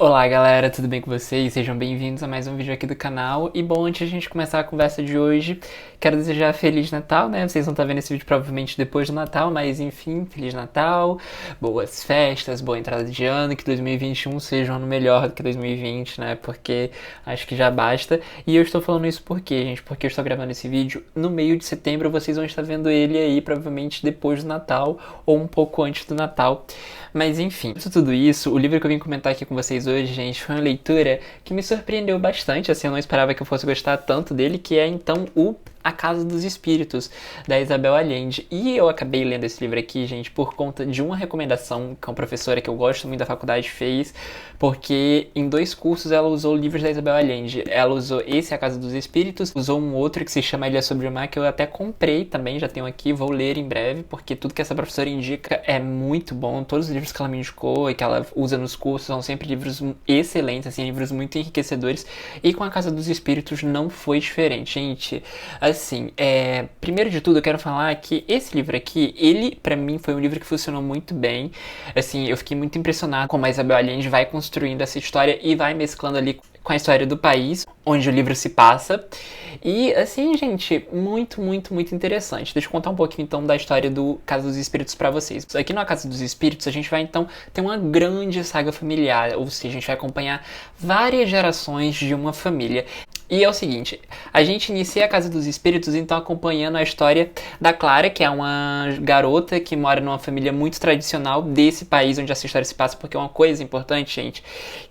Olá galera, tudo bem com vocês? Sejam bem-vindos a mais um vídeo aqui do canal. E bom, antes de a gente começar a conversa de hoje, quero desejar Feliz Natal, né? Vocês vão estar vendo esse vídeo provavelmente depois do Natal, mas enfim, Feliz Natal, boas festas, boa entrada de ano, que 2021 seja um ano melhor do que 2020, né? Porque acho que já basta. E eu estou falando isso por quê, gente? Porque eu estou gravando esse vídeo no meio de setembro, vocês vão estar vendo ele aí provavelmente depois do Natal ou um pouco antes do Natal. Mas enfim, por tudo isso, o livro que eu vim comentar aqui com vocês hoje, gente, foi uma leitura que me surpreendeu bastante, assim, eu não esperava que eu fosse gostar tanto dele, que é então o A Casa dos Espíritos, da Isabel Allende. E eu acabei lendo esse livro aqui, gente, por conta de uma recomendação que uma professora que eu gosto muito da faculdade fez, porque em 2 cursos ela usou livros da Isabel Allende. Ela usou esse A Casa dos Espíritos, usou um outro que se chama Ilha Sobre o Mar, que eu até comprei também, já tenho aqui, vou ler em breve, porque tudo que essa professora indica é muito bom. Todos os livros que ela me indicou e que ela usa nos cursos são sempre livros excelentes, assim, livros muito enriquecedores. E com A Casa dos Espíritos não foi diferente, gente. Assim, primeiro de tudo eu quero falar que esse livro aqui, ele pra mim foi um livro que funcionou muito bem. Assim, eu fiquei muito impressionado como a Isabel Allende vai construindo essa história e vai mesclando ali com a história do país onde o livro se passa. E assim, gente, muito, muito, muito interessante. Deixa eu contar um pouquinho então da história do Casa dos Espíritos pra vocês. Aqui no A Casa dos Espíritos a gente vai então ter uma grande saga familiar, ou seja, a gente vai acompanhar várias gerações de uma família. E é o seguinte, a gente inicia a Casa dos Espíritos então acompanhando a história da Clara, que é uma garota que mora numa família muito tradicional desse país onde essa história se passa, porque uma coisa importante, gente,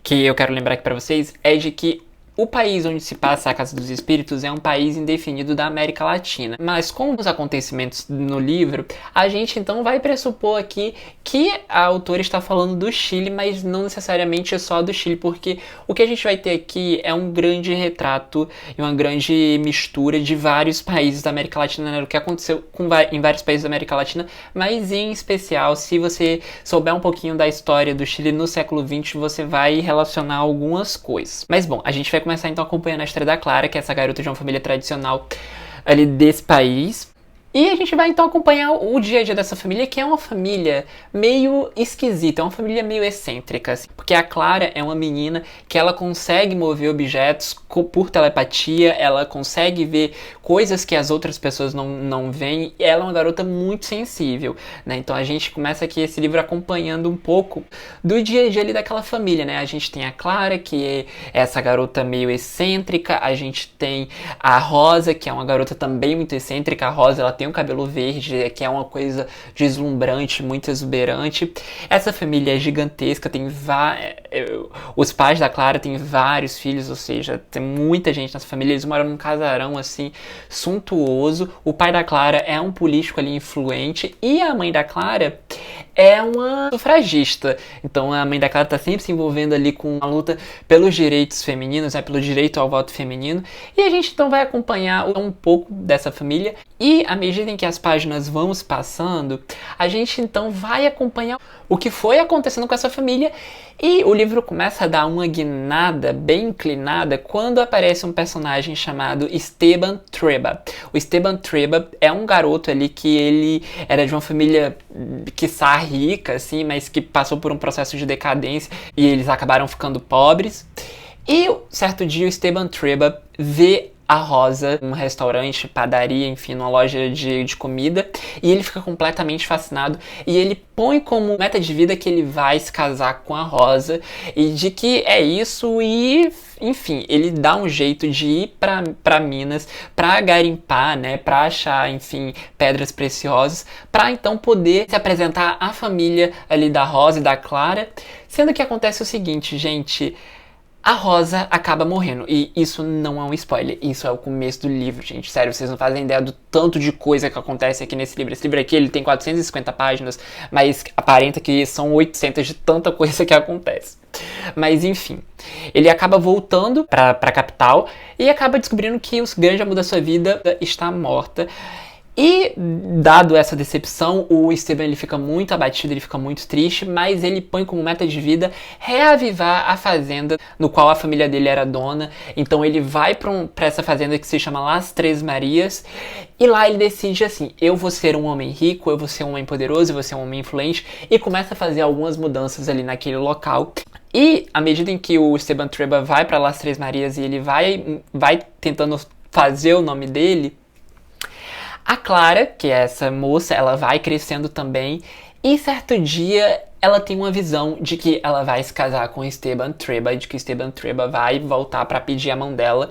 que eu quero lembrar aqui pra vocês, é de que o país onde se passa a Casa dos Espíritos é um país indefinido da América Latina. Mas com os acontecimentos no livro, a gente então vai pressupor aqui que a autora está falando do Chile, mas não necessariamente só do Chile, porque o que a gente vai ter aqui é um grande retrato e uma grande mistura de vários países da América Latina, né? O que aconteceu em vários países da América Latina, mas em especial, se você souber um pouquinho da história do Chile no século XX, você vai relacionar algumas coisas. Mas bom, a gente vai começar então acompanhando a história da Clara, que é essa garota de uma família tradicional ali desse país. E a gente vai então acompanhar o dia a dia dessa família, que é uma família meio esquisita, é uma família meio excêntrica, assim, porque a Clara é uma menina que ela consegue mover objetos por telepatia, ela consegue ver coisas que as outras pessoas não veem, e ela é uma garota muito sensível, né? Então a gente começa aqui esse livro acompanhando um pouco do dia a dia ali daquela família, né? A gente tem a Clara, que é essa garota meio excêntrica, a gente tem a Rosa, que é uma garota também muito excêntrica. A Rosa, ela tem um cabelo verde, que é uma coisa deslumbrante, muito exuberante. Essa família é gigantesca, tem os pais da Clara têm vários filhos, ou seja, tem muita gente nessa família. Eles moram num casarão, assim, suntuoso. O pai da Clara é um político ali influente e a mãe da Clara é uma sufragista. Então a mãe da Clara tá sempre se envolvendo ali com a luta pelos direitos femininos, né, pelo direito ao voto feminino. E a gente então vai acompanhar um pouco dessa família. E à medida em que as páginas vão se passando, a gente então vai acompanhar o que foi acontecendo com essa família. E o livro começa a dar uma guinada bem inclinada quando aparece um personagem chamado Esteban Treba. O Esteban Treba é um garoto ali que ele era de uma família quiçá rica, assim, mas que passou por um processo de decadência e eles acabaram ficando pobres. E certo dia o Esteban Treba vê a Rosa num restaurante, padaria, enfim, numa loja de comida, e ele fica completamente fascinado e ele põe como meta de vida que ele vai se casar com a Rosa e de que é isso e, enfim, ele dá um jeito de ir pra Minas pra garimpar, né, pra achar, enfim, pedras preciosas, pra então poder se apresentar à família ali da Rosa e da Clara, sendo que acontece o seguinte, gente. A Rosa acaba morrendo, e isso não é um spoiler, isso é o começo do livro, gente, sério, vocês não fazem ideia do tanto de coisa que acontece aqui nesse livro. Esse livro aqui, ele tem 450 páginas, mas aparenta que são 800 de tanta coisa que acontece. Mas enfim, ele acaba voltando pra capital e acaba descobrindo que o grande amor da sua vida está morta. E, dado essa decepção, o Esteban ele fica muito abatido, ele fica muito triste, mas ele põe como meta de vida reavivar a fazenda no qual a família dele era dona. Então ele vai pra essa fazenda que se chama Las Três Marias, e lá ele decide assim: eu vou ser um homem rico, eu vou ser um homem poderoso, eu vou ser um homem influente, e começa a fazer algumas mudanças ali naquele local. E à medida em que o Esteban Treba vai para Las Três Marias e ele vai tentando fazer o nome dele, a Clara, que é essa moça, ela vai crescendo também, e certo dia ela tem uma visão de que ela vai se casar com Esteban Treba, de que Esteban Treba vai voltar pra pedir a mão dela.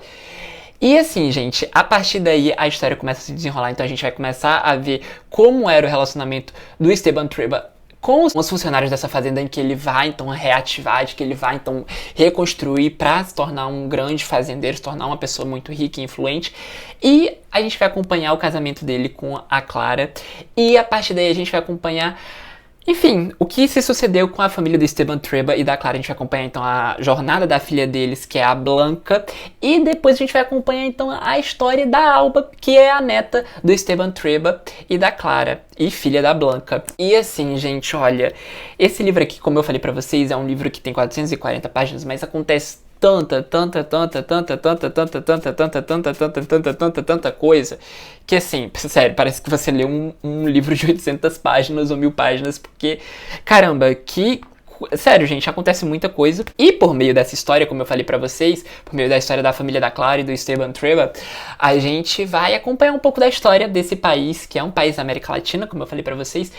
E assim, gente, a partir daí a história começa a se desenrolar, então a gente vai começar a ver como era o relacionamento do Esteban Treba com os funcionários dessa fazenda, em que ele vai então reativar, de que ele vai então reconstruir para se tornar um grande fazendeiro, se tornar uma pessoa muito rica e influente. E a gente vai acompanhar o casamento dele com a Clara, e a partir daí a gente vai acompanhar, enfim, o que se sucedeu com a família do Esteban Treba e da Clara. A gente vai acompanhar então a jornada da filha deles, que é a Blanca, e depois a gente vai acompanhar então a história da Alba, que é a neta do Esteban Treba e da Clara, e filha da Blanca. E assim, gente, olha, esse livro aqui, como eu falei pra vocês, é um livro que tem 440 páginas, mas acontece tanta coisa, que assim, sério, parece que você lê um livro de 800 páginas ou 1000 páginas, porque, caramba, sério, gente, acontece muita coisa. E por meio dessa história, como eu falei pra vocês, por meio da história da família da Clara e do Esteban Treba, a gente vai acompanhar um pouco da história desse país, que é um país da América Latina, como eu falei pra vocês,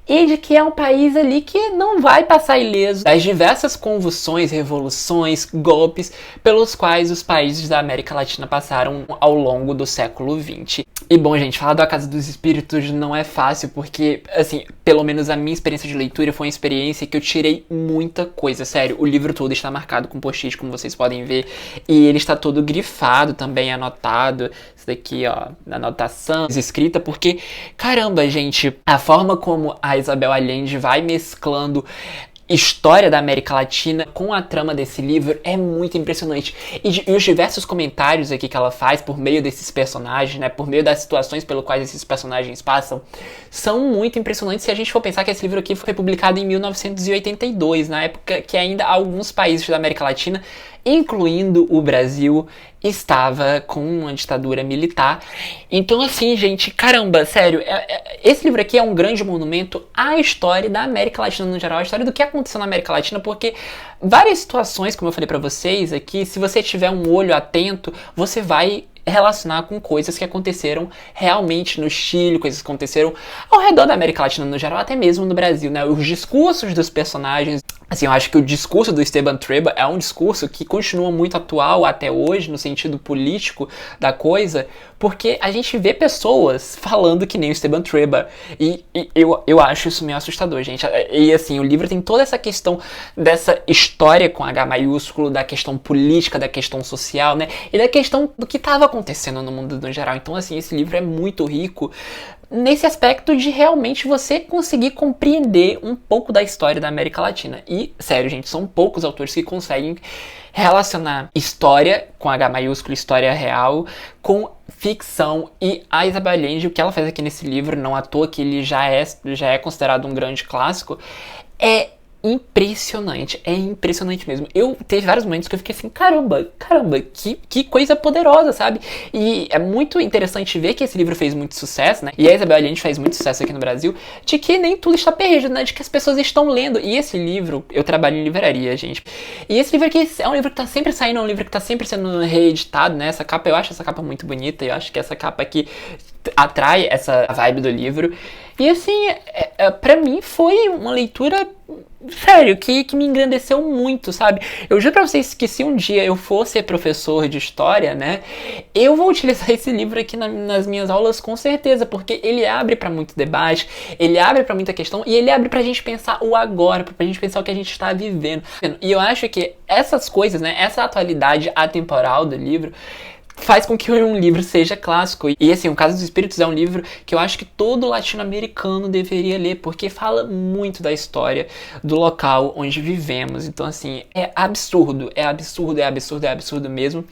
e de que é um país ali que não vai passar ileso das diversas convulsões, revoluções, golpes pelos quais os países da América Latina passaram ao longo do século XX. E bom, gente, falar da Casa dos Espíritos não é fácil, porque, assim, pelo menos a minha experiência de leitura foi uma experiência que eu tirei muita coisa, sério. O livro todo está marcado com post-it, como vocês podem ver, e ele está todo grifado também, anotado. Isso daqui, ó, na anotação escrita, porque, caramba, gente, a forma como a Isabel Allende vai mesclando história da América Latina com a trama desse livro é muito impressionante. E os diversos comentários aqui que ela faz por meio desses personagens, né, por meio das situações pelas quais esses personagens passam, são muito impressionantes se a gente for pensar que esse livro aqui foi publicado em 1982, na época que ainda alguns países da América Latina, incluindo o Brasil, estava com uma ditadura militar. Então assim, gente, caramba, sério, esse livro aqui é um grande monumento à história da América Latina no geral, à história do que aconteceu na América Latina, porque várias situações, como eu falei pra vocês aqui, se você tiver um olho atento, você vai relacionar com coisas que aconteceram realmente no Chile, coisas que aconteceram ao redor da América Latina no geral, até mesmo no Brasil, né? Os discursos dos personagens, assim, eu acho que o discurso do Esteban Treba é um discurso que continua muito atual até hoje, no sentido político da coisa, porque a gente vê pessoas falando que nem o Esteban Treba, e eu acho isso meio assustador, gente. E assim, o livro tem toda essa questão dessa história com H maiúsculo, da questão política, da questão social, né, e da questão do que estava acontecendo no mundo no geral. Então assim, esse livro é muito rico nesse aspecto de realmente você conseguir compreender um pouco da história da América Latina. E, sério, gente, são poucos autores que conseguem relacionar história, com H maiúsculo, história real, com ficção. E a Isabel Allende, o que ela faz aqui nesse livro, não à toa que ele já é considerado um grande clássico, é impressionante mesmo. Teve vários momentos que eu fiquei assim, caramba, que coisa poderosa, sabe? E é muito interessante ver que esse livro fez muito sucesso, né? E a Isabel Allende faz muito sucesso aqui no Brasil, de que nem tudo está perdido, né? De que as pessoas estão lendo. E esse livro, eu trabalho em livraria, gente. E esse livro aqui é um livro que tá sempre saindo, é um livro que tá sempre sendo reeditado, né? Essa capa, eu acho essa capa muito bonita, eu acho que essa capa aqui atrai essa vibe do livro. E assim, pra mim foi uma leitura, sério, que me engrandeceu muito, sabe? Eu juro pra vocês que se um dia eu for ser professor de história, né, eu vou utilizar esse livro aqui nas minhas aulas com certeza, porque ele abre pra muito debate, ele abre pra muita questão, e ele abre pra gente pensar o agora, pra gente pensar o que a gente está vivendo. E eu acho que essas coisas, né, essa atualidade atemporal do livro faz com que um livro seja clássico. E assim, O Caso dos Espíritos é um livro que eu acho que todo latino-americano deveria ler, porque fala muito da história do local onde vivemos. Então assim, é absurdo, é absurdo, é absurdo, é absurdo mesmo.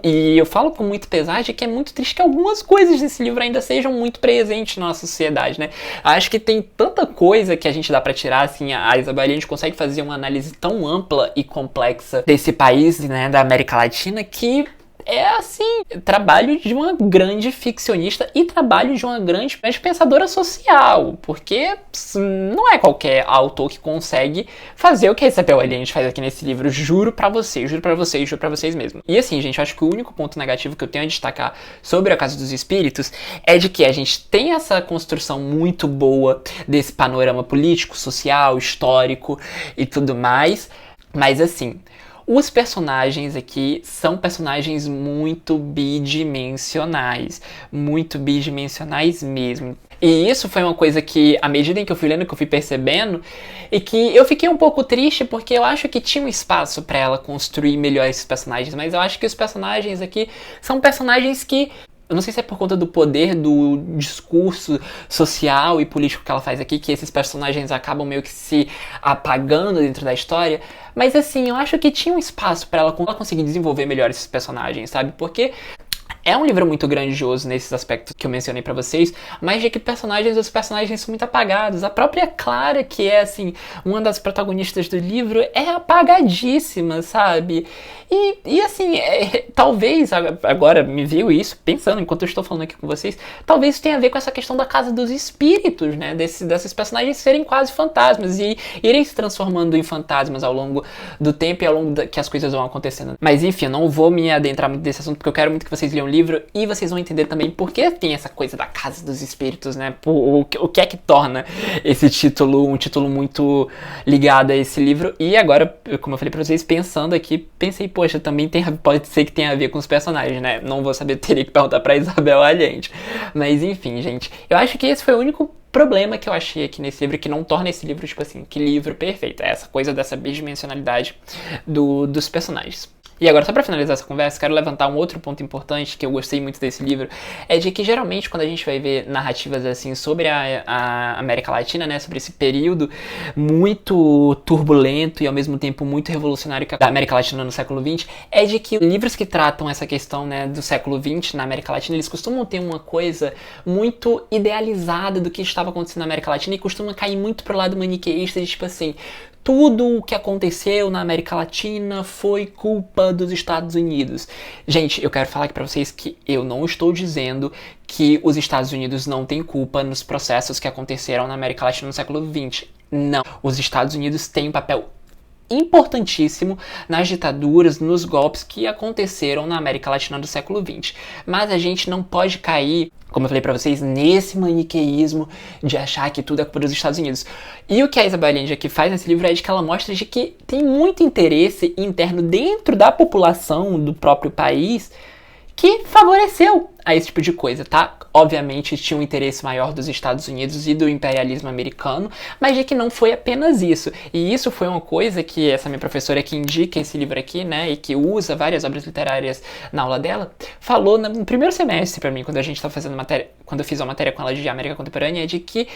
E eu falo com muito pesar de que é muito triste que algumas coisas desse livro ainda sejam muito presentes na nossa sociedade, né? Acho que tem tanta coisa que a gente dá pra tirar, assim, a Isabel Allende consegue fazer uma análise tão ampla e complexa desse país, né, da América Latina, que é, assim, trabalho de uma grande ficcionista e trabalho de uma grande pensadora social, porque não é qualquer autor que consegue fazer o que a Isabel Allende faz aqui nesse livro, juro pra vocês, juro pra vocês, juro pra vocês mesmo. E assim, gente, eu acho que o único ponto negativo que eu tenho a destacar sobre A Casa dos Espíritos é de que a gente tem essa construção muito boa desse panorama político, social, histórico e tudo mais, mas assim, os personagens aqui são personagens muito bidimensionais mesmo. E isso foi uma coisa que, à medida em que eu fui lendo, que eu fui percebendo, e que eu fiquei um pouco triste porque eu acho que tinha um espaço pra ela construir melhor esses personagens, mas eu acho que os personagens aqui são personagens que, eu não sei se é por conta do poder do discurso social e político que ela faz aqui, que esses personagens acabam meio que se apagando dentro da história. Mas assim, eu acho que tinha um espaço pra ela conseguir desenvolver melhor esses personagens, sabe? Porque é um livro muito grandioso nesses aspectos que eu mencionei pra vocês, mas de que os personagens são muito apagados. A própria Clara, que é, assim, uma das protagonistas do livro, é apagadíssima, sabe? E assim, talvez, agora me viu isso, pensando enquanto eu estou falando aqui com vocês, talvez isso tenha a ver com essa questão da Casa dos Espíritos, né? Desses personagens serem quase fantasmas e irem se transformando em fantasmas ao longo do tempo e ao longo que as coisas vão acontecendo. Mas enfim, eu não vou me adentrar muito nesse assunto, porque eu quero muito que vocês leiam o livro e vocês vão entender também por que tem essa coisa da Casa dos Espíritos, né? O que é que torna esse título um título muito ligado a esse livro. E agora, como eu falei pra vocês, pensando aqui, pensei, poxa, também pode ser que tenha a ver com os personagens, né? Não vou saber, teria que perguntar pra Isabel Allende. Mas enfim, gente, eu acho que esse foi o único problema que eu achei aqui nesse livro, que não torna esse livro, tipo assim, que livro perfeito. É essa coisa dessa bidimensionalidade dos personagens. E agora, só pra finalizar essa conversa, quero levantar um outro ponto importante que eu gostei muito desse livro, é de que geralmente quando a gente vai ver narrativas assim sobre a América Latina, né, sobre esse período muito turbulento e ao mesmo tempo muito revolucionário da América Latina no século XX, é de que livros que tratam essa questão, né, do século XX na América Latina, eles costumam ter uma coisa muito idealizada do que estava acontecendo na América Latina e costumam cair muito pro lado maniqueísta de tipo assim, tudo o que aconteceu na América Latina foi culpa dos Estados Unidos. Gente, eu quero falar aqui pra vocês que eu não estou dizendo que os Estados Unidos não têm culpa nos processos que aconteceram na América Latina no século XX. Não. Os Estados Unidos têm um papel importantíssimo nas ditaduras, nos golpes que aconteceram na América Latina do século XX. Mas a gente não pode cair, como eu falei pra vocês, nesse maniqueísmo de achar que tudo é culpa dos Estados Unidos. E o que a Isabel Allende aqui faz nesse livro é de que ela mostra de que tem muito interesse interno dentro da população do próprio país que favoreceu a esse tipo de coisa, tá? Obviamente tinha um interesse maior dos Estados Unidos e do imperialismo americano, mas de que não foi apenas isso. E isso foi uma coisa que essa minha professora que indica esse livro aqui, né, e que usa várias obras literárias na aula dela, falou no primeiro semestre pra mim, quando a gente tava fazendo matéria, quando eu fiz uma matéria com ela de América Contemporânea, é de que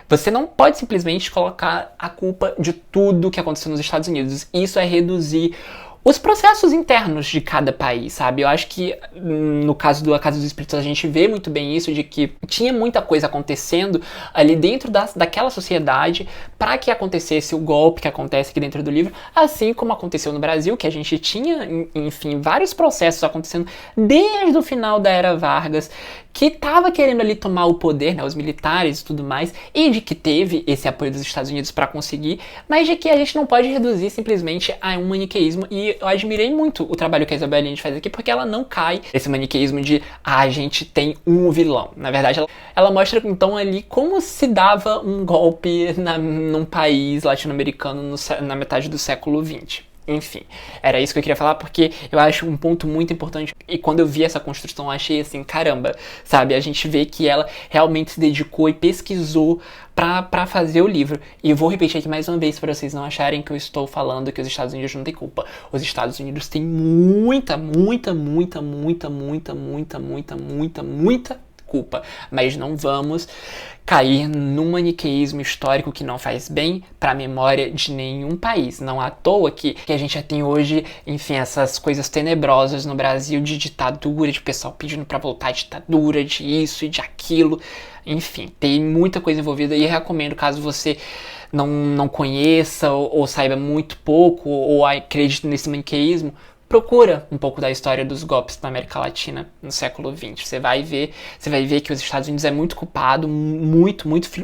você não pode simplesmente colocar a culpa de tudo que aconteceu nos Estados Unidos. Isso é reduzir os processos internos de cada país, sabe? Eu acho que no caso do A Casa dos Espíritos a gente vê muito bem isso, de que tinha muita coisa acontecendo ali dentro daquela sociedade para que acontecesse o golpe que acontece aqui dentro do livro, assim como aconteceu no Brasil, que a gente tinha, enfim, vários processos acontecendo desde o final da Era Vargas, que estava querendo ali tomar o poder, né, os militares e tudo mais, e de que teve esse apoio dos Estados Unidos para conseguir, mas de que a gente não pode reduzir simplesmente a um maniqueísmo. E eu admirei muito o trabalho que a Isabel Allende faz aqui, porque ela não cai nesse maniqueísmo de a gente tem um vilão. Na verdade, ela mostra então ali como se dava um golpe num país latino-americano na metade do século XX. Enfim, era isso que eu queria falar porque eu acho um ponto muito importante. E quando eu vi essa construção, eu achei assim, caramba, sabe? A gente vê que ela realmente se dedicou e pesquisou pra fazer o livro. E eu vou repetir aqui mais uma vez para vocês não acharem que eu estou falando que os Estados Unidos não têm culpa. Os Estados Unidos têm muita culpa. Mas não vamos cair num maniqueísmo histórico que não faz bem para a memória de nenhum país. Não à toa que a gente já tem hoje, enfim, essas coisas tenebrosas no Brasil de ditadura, de pessoal pedindo para voltar à ditadura, de isso e de aquilo. Enfim, tem muita coisa envolvida e eu recomendo, caso você não conheça ou saiba muito pouco ou acredite nesse maniqueísmo, procura um pouco da história dos golpes na América Latina no século XX. Você vai ver que os Estados Unidos é muito culpado,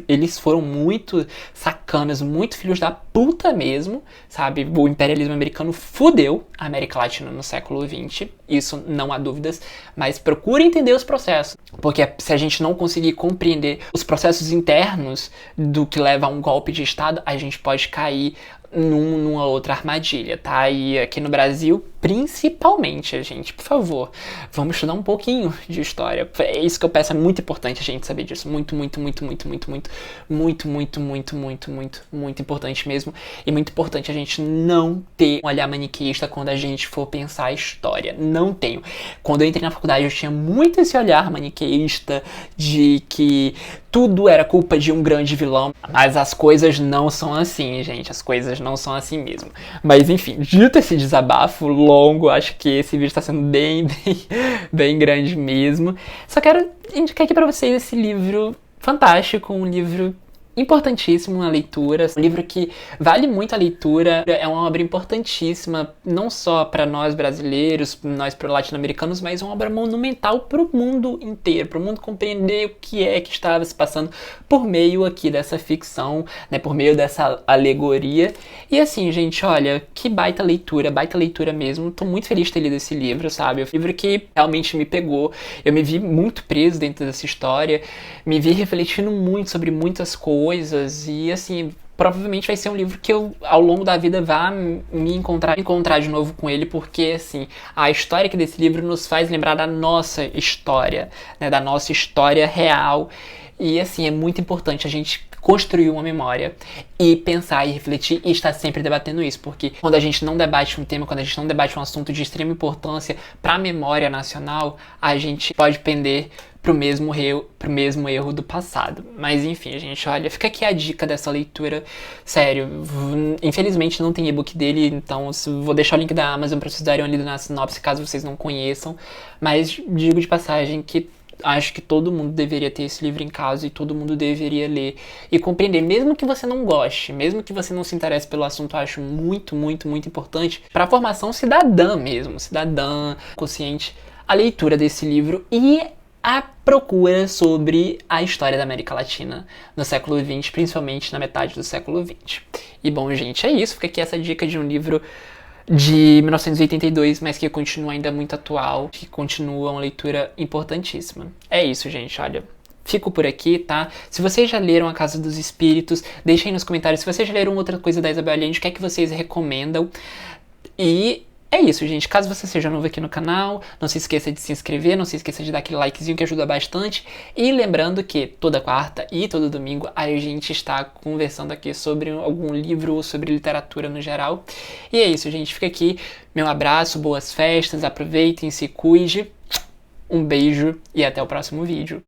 eles foram muito sacanas, muito filhos da puta mesmo, sabe? O imperialismo americano fudeu a América Latina no século XX, isso não há dúvidas, mas procure entender os processos, porque se a gente não conseguir compreender os processos internos do que leva a um golpe de Estado, a gente pode cair numa outra armadilha, tá? E aqui no Brasil, principalmente, gente, por favor, vamos estudar um pouquinho de história. É isso que eu peço, é muito importante a gente saber disso. Muito importante mesmo. E muito importante a gente não ter um olhar maniqueísta quando a gente for pensar a história. Não tenho. Quando eu entrei na faculdade, eu tinha muito esse olhar maniqueísta de que tudo era culpa de um grande vilão. Mas as coisas não são assim, gente. As coisas não são assim mesmo. Mas enfim, dito esse desabafo longo, acho que esse vídeo está sendo bem grande mesmo. Só quero indicar aqui pra vocês esse livro fantástico, um livro importantíssimo na leitura, um livro que vale muito a leitura, é uma obra importantíssima, não só para nós brasileiros, nós latino-americanos, mas uma obra monumental para o mundo inteiro, para o mundo compreender o que é que estava se passando por meio aqui dessa ficção, né, por meio dessa alegoria. E assim, gente, olha, que baita leitura mesmo, tô muito feliz de ter lido esse livro, sabe? É um livro que realmente me pegou, eu me vi muito preso dentro dessa história, me vi refletindo muito sobre muitas coisas, e assim, provavelmente vai ser um livro que eu, ao longo da vida, vá me encontrar de novo com ele, porque assim, a história aqui desse livro nos faz lembrar da nossa história, né, da nossa história real, e assim, é muito importante a gente construir uma memória e pensar e refletir e estar sempre debatendo isso, porque quando a gente não debate um tema, quando a gente não debate um assunto de extrema importância para a memória nacional, a gente pode pender pro mesmo erro do passado. Mas enfim, gente, olha, fica aqui a dica dessa leitura, sério, infelizmente não tem e-book dele, então vou deixar o link da Amazon para vocês darem uma lida na sinopse, caso vocês não conheçam, mas digo de passagem que acho que todo mundo deveria ter esse livro em casa e todo mundo deveria ler e compreender, mesmo que você não goste, mesmo que você não se interesse pelo assunto, eu acho muito importante para a formação cidadã mesmo, cidadã, consciente, a leitura desse livro e a procura sobre a história da América Latina no século XX, principalmente na metade do século XX. E bom, gente, é isso. Fica aqui essa dica de um livro de 1982, mas que continua ainda muito atual, que continua uma leitura importantíssima. É isso, gente, olha. Fico por aqui, tá? Se vocês já leram A Casa dos Espíritos, deixem aí nos comentários. Se vocês já leram outra coisa da Isabel Allende, o que é que vocês recomendam? E é isso, gente. Caso você seja novo aqui no canal, não se esqueça de se inscrever, não se esqueça de dar aquele likezinho que ajuda bastante. E lembrando que toda quarta e todo domingo a gente está conversando aqui sobre algum livro ou sobre literatura no geral. E é isso, gente. Fica aqui. Meu abraço, boas festas, aproveitem, se cuide. Um beijo e até o próximo vídeo.